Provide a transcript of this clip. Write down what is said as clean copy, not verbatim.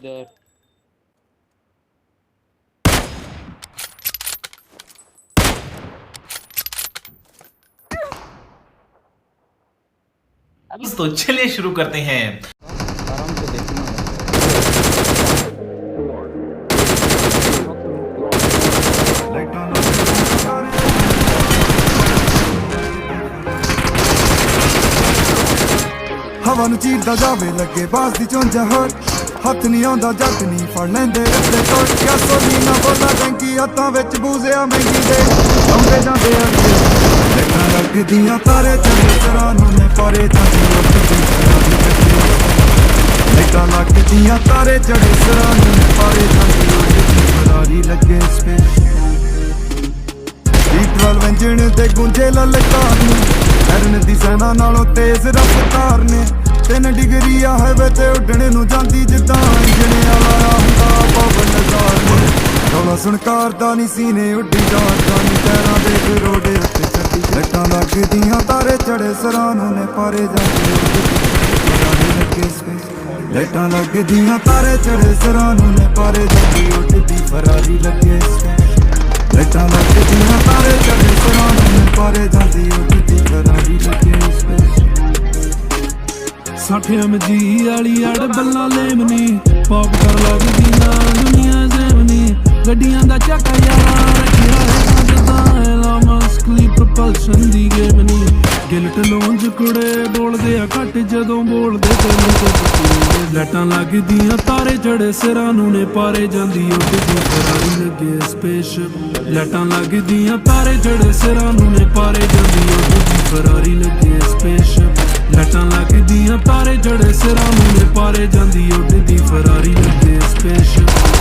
there. तो चलिए शुरू करते हैं। आराम से देखना ਹਵਾ ਨੂੰ ਚੀਰਦਾ ਜਾਵੇ ਲੱਗੇ ਬਾਸ ਦੀ ਚੁੰਝ ਹੋਰ ਹੱਥ ਨਹੀਂ ਆਉਂਦਾ ਜੱਟ ਨਹੀਂ ਫੜ ਲੈਂਦੇ ਰੱਤੇ ਕੋਟ ਕਿਆ ਸੋਲੀ ਨਾ ਬੋਲਾ ਟੈਂਕੀ ਹੱਥਾਂ ਵਿੱਚ ਬੂਜ਼ਿਆ ਮਹਿੰਗੀ ਦੇ ਆਉਂਦੇ ਜਾਂਦੇ ਅੱਗੇ ਲੈਟਾਂ ਲੱਗਦੀਆਂ ਤਾਰੇ ਚੰਗੇ ਤਰ੍ਹਾਂ ਨੂੰ ਨੇ ਪਰੇ ਜਾਂਦੀ ਲੈਟਾਂ ਲੱਗਦੀਆਂ ਤਾਰੇ ਚੜੇ ਸਰਾਂ ਨੂੰ ਨੇ ਪਰੇ ਜਾਂਦੀ ਫਰਾਰੀ ਲੱਗੇ ਸਪੇਸ ਡੀਟਰਲ ਵੰਜਣ ਤੇ ਗੁੰਝੇ ਲਲਕਾਰ ਨੂੰ ਹਰਨ ਦੀ ਸੈਨਾ ਨਾਲੋਂ ਤੇਜ਼ ਰਫ਼ਤਾਰ ਨੇ 3 ਡਿਗਰੀ ਆ ਹਾਈਵੇ ਤੇ ਉੱਡਣੇ ਨੂੰ ਜਾਂਦੀ ਜਿੱਦਾਂ ਇੰਜਣ ਵਾਲਾ ਹੁੰਦਾ ਪਵਨ ਨਜ਼ਾਰ ਨੇ ਰੌਲਾ ਸੁਣਕਾਰ ਦਾ ਨਹੀਂ ਸੀਨੇ ਉੱਡੀ ਜਾਂਦਾ ਨਹੀਂ ਟੈਰਾਂ ਦੇ ਗਰੋੜੇ ਉੱਤੇ ਚੱਡੀ ਲੱਟਾਂ ਲੱਗਦੀਆਂ ਤਾਰੇ ਚੜੇ ਸਰਾਂ ਨੂੰ ਨੇ ਪਾਰੇ ਜਾਂਦੇ ਲੱਗੇ ਸਪੇਸ ਲੱਟਾਂ ਲੱਗਦੀਆਂ ਤਾਰੇ ਚੜੇ ਸਰਾਂ ਨੂੰ ਨੇ ਪਾਰੇ ਜਾਂਦੀ ਉੱਡਦੀ ਫਰਾਰੀ ਲੱਗੇ ਸਪੇਸ ਲੱਟਾਂ ਲੱਗਦੀਆਂ ਤਾਰੇ ਚੜੇ ਸਰਾਂ ਨੂੰ ਨੇ ਪਾਰੇ ਜਾਂਦੀ ਉੱਡਦੀ ਫਰਾਰੀ ਲੱਗੇ ਸਪੇਸ 60 MG ਵਾਲੀ ਅੜ ਬੱਲਾ ਲੈਮਨੀ ਪੌਪ ਕਰ ਲੱਗਦੀ ਨਾ ਦੁਨੀਆ ਜ਼ੇਮਨੀ ਗੱਡੀਆਂ ਦਾ ਚੱਕਾ ਯਾਰਾ ਰੱਖਿਆ ਹੈ ਜਦਾਂ ਐਲਾ ਮਸਕਲੀ ਪ੍ਰੋਪਲਸ਼ਨ ਦੀ ਗੇਮ ਨਹੀਂ ਗਿਲਟ ਲੋਂਜ ਕੁੜੇ ਬੋਲਦੇ ਆ ਘੱਟ ਜਦੋਂ ਬੋਲਦੇ ਤੈਨੂੰ ਕੁਝ ਲੱਟਾਂ ਲੱਗਦੀਆਂ ਤਾਰੇ ਚੜੇ ਸਿਰਾਂ ਨੂੰ ਨੇ ਪਾਰੇ ਜਾਂਦੀ ਉੱਡਦੀ ਫਰਾਰੀ ਲੱਗੇ ਸਪੇਸਸ਼ਿਪ ਲੱਟਾਂ ਲੱਗਦੀਆਂ ਤਾਰੇ ਚੜੇ ਸਿਰਾਂ ਨੂੰ ਨੇ ਪਾਰੇ ਜਾਂਦੀ ਉੱਡਦੀ ਫਰਾਰੀ ਲੱਗੇ ਸਪੇਸਸ਼ਿਪ ਲੱਟਾਂ ਲੱਗਦੀਆਂ ਤਾਰੇ ਚੜੇ ਸਿਰਾਂ ਨੂੰ ਨੇ ਪਾਰੇ ਜਾਂਦੀ ਉੱਡਦੀ ਫਰਾਰੀ ਲੱਗੇ ਸਪੇਸਸ਼ਿਪ